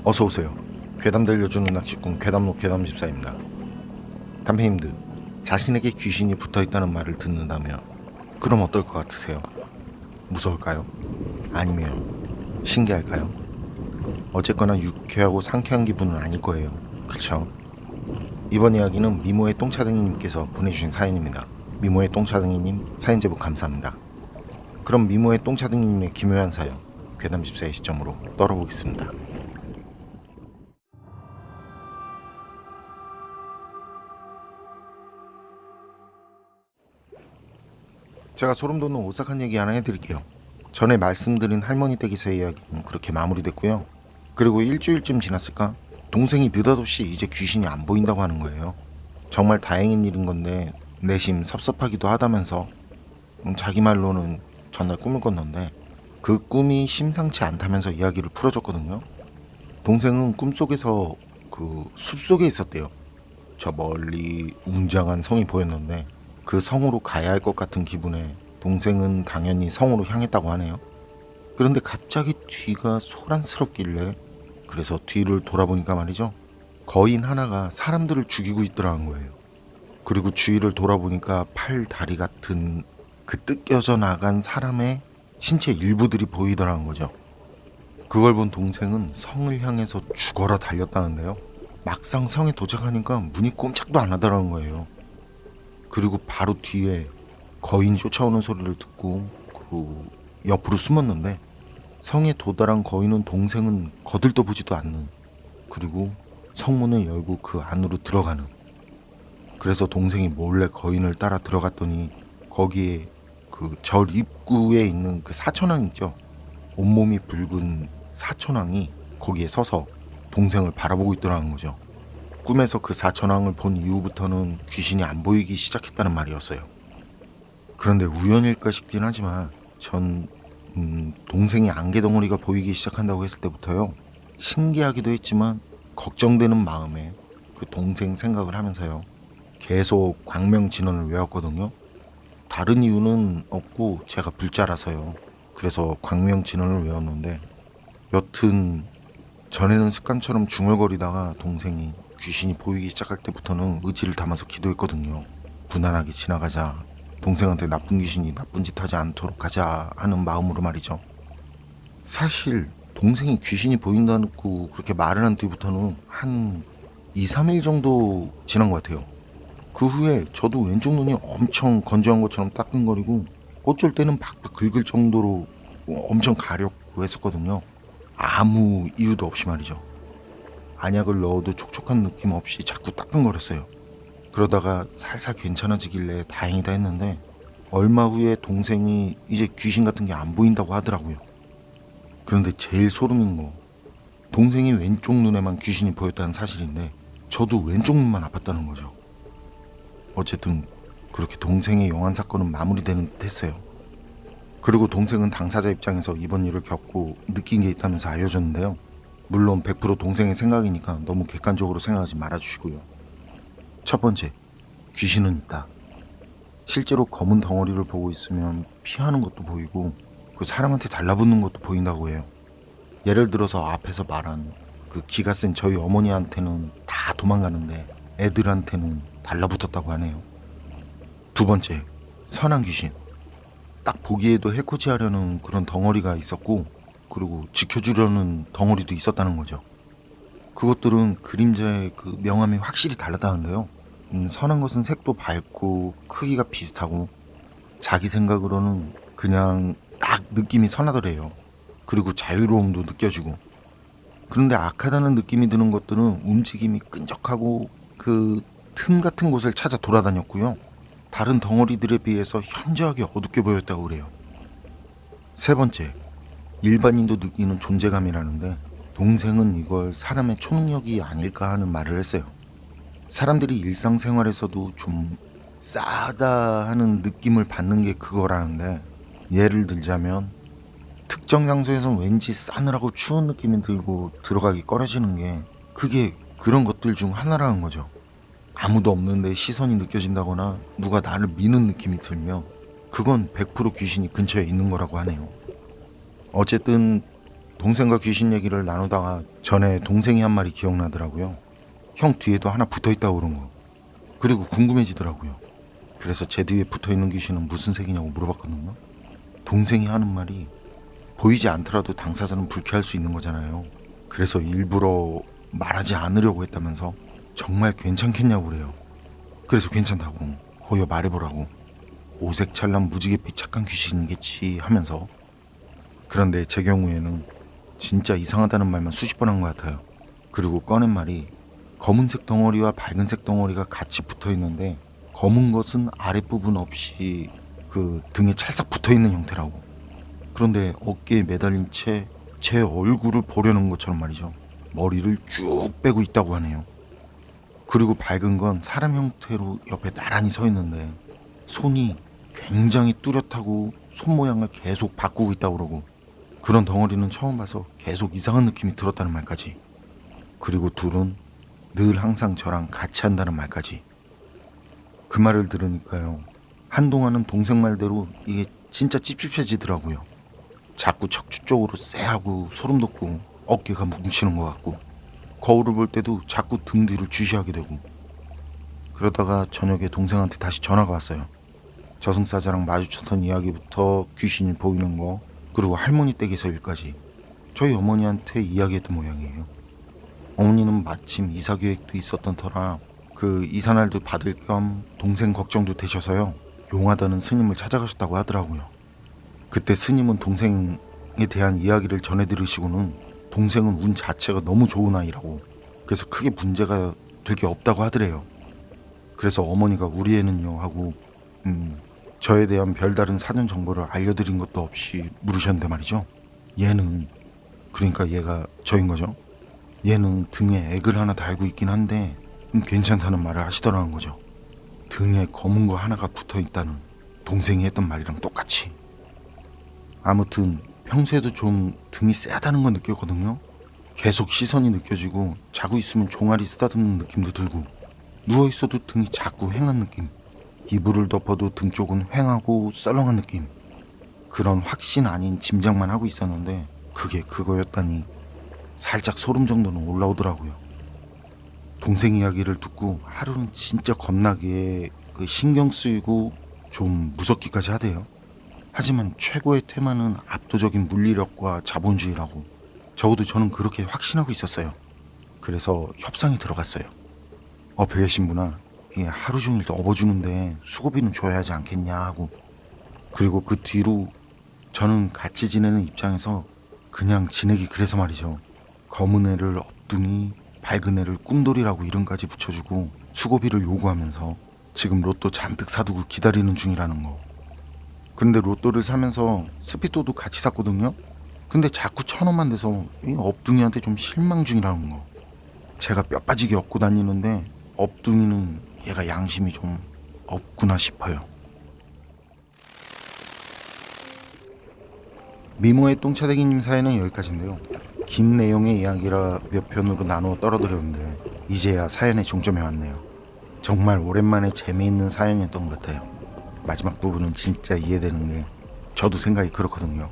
어서오세요. 괴담 들려주는 낚시꾼 괴담로 괴담집사입니다. 담배님들, 자신에게 귀신이 붙어있다는 말을 듣는다면 그럼 어떨 것 같으세요? 무서울까요? 아니면 신기할까요? 어쨌거나 유쾌하고 상쾌한 기분은 아닐 거예요. 그쵸? 이번 이야기는 미모의 똥차등이님께서 보내주신 사연입니다. 미모의 똥차등이님 사연 제보 감사합니다. 그럼 미모의 똥차등이님의 기묘한 사연, 괴담집사의 시점으로 떨어보겠습니다. 제가 소름돋는 오싹한 얘기 하나 해드릴게요. 전에 말씀드린 할머니 댁에서의 이야기는 그렇게 마무리됐고요. 그리고 일주일쯤 지났을까? 동생이 느닷없이 이제 귀신이 안 보인다고 하는 거예요. 정말 다행인 일인 건데 내심 섭섭하기도 하다면서 자기 말로는 전날 꿈을 꿨는데 그 꿈이 심상치 않다면서 이야기를 풀어줬거든요. 동생은 꿈속에서 그 숲속에 있었대요. 저 멀리 웅장한 성이 보였는데 그 성으로 가야 할 것 같은 기분에 동생은 당연히 성으로 향했다고 하네요. 그런데 갑자기 뒤가 소란스럽길래 그래서 뒤를 돌아보니까 말이죠. 거인 하나가 사람들을 죽이고 있더라는 거예요. 그리고 주위를 돌아보니까 팔, 다리 같은 그 뜯겨져 나간 사람의 신체 일부들이 보이더라는 거죠. 그걸 본 동생은 성을 향해서 죽어라 달렸다는데요. 막상 성에 도착하니까 문이 꼼짝도 안 하더라는 거예요. 그리고 바로 뒤에 거인이 쫓아오는 소리를 듣고 그 옆으로 숨었는데 성에 도달한 거인은 동생은 거들떠 보지도 않는, 그리고 성문을 열고 그 안으로 들어가는. 그래서 동생이 몰래 거인을 따라 들어갔더니 거기에 그 절 입구에 있는 그 사천왕 있죠. 온몸이 붉은 사천왕이 거기에 서서 동생을 바라보고 있더라는 거죠. 꿈에서 그 사천왕을 본 이후부터는 귀신이 안 보이기 시작했다는 말이었어요. 그런데 우연일까 싶긴 하지만 전 동생이 안개덩어리가 보이기 시작한다고 했을 때부터요, 신기하기도 했지만 걱정되는 마음에 그 동생 생각을 하면서요 계속 광명진언을 외웠거든요. 다른 이유는 없고 제가 불자라서요. 그래서 광명진언을 외웠는데 여튼 전에는 습관처럼 중얼거리다가 동생이 귀신이 보이기 시작할 때부터는 의지를 담아서 기도했거든요. 무난하게 지나가자, 동생한테 나쁜 귀신이 나쁜 짓 하지 않도록 하자 하는 마음으로 말이죠. 사실 동생이 귀신이 보인다고 그렇게 말을 한 뒤부터는 한 2, 3일 정도 지난 것 같아요. 그 후에 저도 왼쪽 눈이 엄청 건조한 것처럼 따끔거리고 어쩔 때는 박박 긁을 정도로 엄청 가렵고 했었거든요. 아무 이유도 없이 말이죠. 안약을 넣어도 촉촉한 느낌 없이 자꾸 따끔거렸어요. 그러다가 살살 괜찮아지길래 다행이다 했는데 얼마 후에 동생이 이제 귀신 같은 게 안 보인다고 하더라고요. 그런데 제일 소름인 거, 동생이 왼쪽 눈에만 귀신이 보였다는 사실인데 저도 왼쪽 눈만 아팠다는 거죠. 어쨌든 그렇게 동생의 영한 사건은 마무리되는 듯 했어요. 그리고 동생은 당사자 입장에서 이번 일을 겪고 느낀 게 있다면서 알려줬는데요. 물론 100% 동생의 생각이니까 너무 객관적으로 생각하지 말아주시고요. 첫 번째, 귀신은 있다. 실제로 검은 덩어리를 보고 있으면 피하는 것도 보이고 그 사람한테 달라붙는 것도 보인다고 해요. 예를 들어서 앞에서 말한 그 기가 센 저희 어머니한테는 다 도망가는데 애들한테는 달라붙었다고 하네요. 두 번째, 선한 귀신. 딱 보기에도 해코지하려는 그런 덩어리가 있었고, 그리고 지켜주려는 덩어리도 있었다는 거죠. 그것들은 그림자의 그 명암이 확실히 다르다는데요. 선한 것은 색도 밝고 크기가 비슷하고 자기 생각으로는 그냥 딱 느낌이 선하더래요. 그리고 자유로움도 느껴지고. 그런데 악하다는 느낌이 드는 것들은 움직임이 끈적하고 그 틈 같은 곳을 찾아 돌아다녔고요. 다른 덩어리들에 비해서 현저하게 어둡게 보였다고 그래요. 세 번째, 일반인도 느끼는 존재감이라는데 동생은 이걸 사람의 초능력이 아닐까 하는 말을 했어요. 사람들이 일상생활에서도 좀 싸다 하는 느낌을 받는 게 그거라는데, 예를 들자면 특정 장소에선 왠지 싸늘하고 추운 느낌이 들고 들어가기 꺼려지는 게 그게 그런 것들 중 하나라는 거죠. 아무도 없는데 시선이 느껴진다거나 누가 나를 미는 느낌이 들면 그건 100% 귀신이 근처에 있는 거라고 하네요. 어쨌든 동생과 귀신 얘기를 나누다가 전에 동생이 한 말이 기억나더라고요. 형 뒤에도 하나 붙어있다고 그런 거. 그리고 궁금해지더라고요. 그래서 제 뒤에 붙어있는 귀신은 무슨 색이냐고 물어봤거든요. 동생이 하는 말이 보이지 않더라도 당사자는 불쾌할 수 있는 거잖아요. 그래서 일부러 말하지 않으려고 했다면서 정말 괜찮겠냐고 그래요. 그래서 괜찮다고 어여 말해보라고. 오색찬란 무지갯빛 착한 귀신이겠지 하면서. 그런데 제 경우에는 진짜 이상하다는 말만 수십 번 한 것 같아요. 그리고 꺼낸 말이 검은색 덩어리와 밝은색 덩어리가 같이 붙어 있는데 검은 것은 아랫부분 없이 그 등에 찰싹 붙어 있는 형태라고. 그런데 어깨에 매달린 채 제 얼굴을 보려는 것처럼 말이죠. 머리를 쭉 빼고 있다고 하네요. 그리고 밝은 건 사람 형태로 옆에 나란히 서 있는데 손이 굉장히 뚜렷하고 손 모양을 계속 바꾸고 있다고 그러고, 그런 덩어리는 처음 봐서 계속 이상한 느낌이 들었다는 말까지. 그리고 둘은 늘 항상 저랑 같이 한다는 말까지. 그 말을 들으니까요, 한동안은 동생 말대로 이게 진짜 찝찝해지더라고요. 자꾸 척추 쪽으로 쎄하고 소름 돋고 어깨가 뭉치는 것 같고, 거울을 볼 때도 자꾸 등 뒤를 주시하게 되고. 그러다가 저녁에 동생한테 다시 전화가 왔어요. 저승사자랑 마주쳤던 이야기부터 귀신이 보이는 거, 그리고 할머니 댁에서 일까지 저희 어머니한테 이야기했던 모양이에요. 어머니는 마침 이사 계획도 있었던 터라 그 이사날도 받을 겸 동생 걱정도 되셔서요, 용하다는 스님을 찾아가셨다고 하더라고요. 그때 스님은 동생에 대한 이야기를 전해 들으시고는 동생은 운 자체가 너무 좋은 아이라고, 그래서 크게 문제가 될 게 없다고 하더래요. 그래서 어머니가 우리 애는요 하고 저에 대한 별다른 사전 정보를 알려드린 것도 없이 물으셨는데 말이죠. 얘는, 그러니까 얘가 저인 거죠. 얘는 등에 액을 하나 달고 있긴 한데 괜찮다는 말을 하시더라는 거죠. 등에 검은 거 하나가 붙어 있다는 동생이 했던 말이랑 똑같이. 아무튼 평소에도 좀 등이 세다는 건 느꼈거든요. 계속 시선이 느껴지고 자고 있으면 종아리 쓰다듬는 느낌도 들고, 누워있어도 등이 자꾸 휑한 느낌, 이불을 덮어도 등 쪽은 휑하고 썰렁한 느낌. 그런 확신 아닌 짐작만 하고 있었는데 그게 그거였다니 살짝 소름 정도는 올라오더라고요. 동생 이야기를 듣고 하루는 진짜 겁나게 신경 쓰이고 좀 무섭기까지 하대요. 하지만 최고의 테마는 압도적인 물리력과 자본주의라고. 적어도 저는 그렇게 확신하고 있었어요. 그래서 협상이 들어갔어요. 옆에 계신 분아, 하루 종일 업어주는데 수고비는 줘야 하지 않겠냐 하고. 그리고 그 뒤로 저는 같이 지내는 입장에서 그냥 지내기 그래서 말이죠. 검은 애를 업둥이, 밝은 애를 꿈돌이라고 이름까지 붙여주고 수고비를 요구하면서 지금 로또 잔뜩 사두고 기다리는 중이라는 거. 근데 로또를 사면서 스피또도 같이 샀거든요. 근데 자꾸 1,000원만 돼서 이 업둥이한테 좀 실망 중이라는 거. 제가 뼈 빠지게 업고 다니는데 업둥이는 얘가 양심이 좀 없구나 싶어요. 미모의 똥차대기님 사연은 여기까지인데요. 긴 내용의 이야기라 몇 편으로 나누어 떨어뜨렸는데 이제야 사연의 종점에 왔네요. 정말 오랜만에 재미있는 사연이었던 것 같아요. 마지막 부분은 진짜 이해되는 게, 저도 생각이 그렇거든요.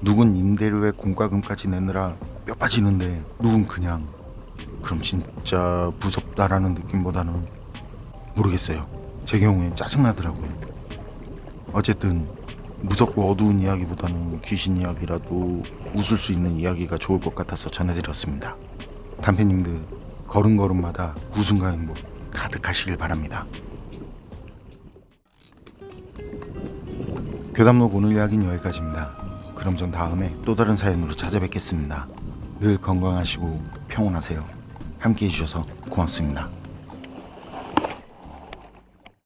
누군 임대료에 공과금까지 내느라 뼈 빠지는데 누군 그냥, 그럼 진짜 무섭다라는 느낌보다는 모르겠어요. 제 경우엔 짜증나더라고요. 어쨌든 무섭고 어두운 이야기보다는 귀신 이야기라도 웃을 수 있는 이야기가 좋을 것 같아서 전해드렸습니다. 단편님들 걸음걸음마다 웃음과 행복 가득하시길 바랍니다. 교담록 오늘 이야기는 여기까지입니다. 그럼 전 다음에 또 다른 사연으로 찾아뵙겠습니다. 늘 건강하시고 평온하세요. 함께 해주셔서 고맙습니다.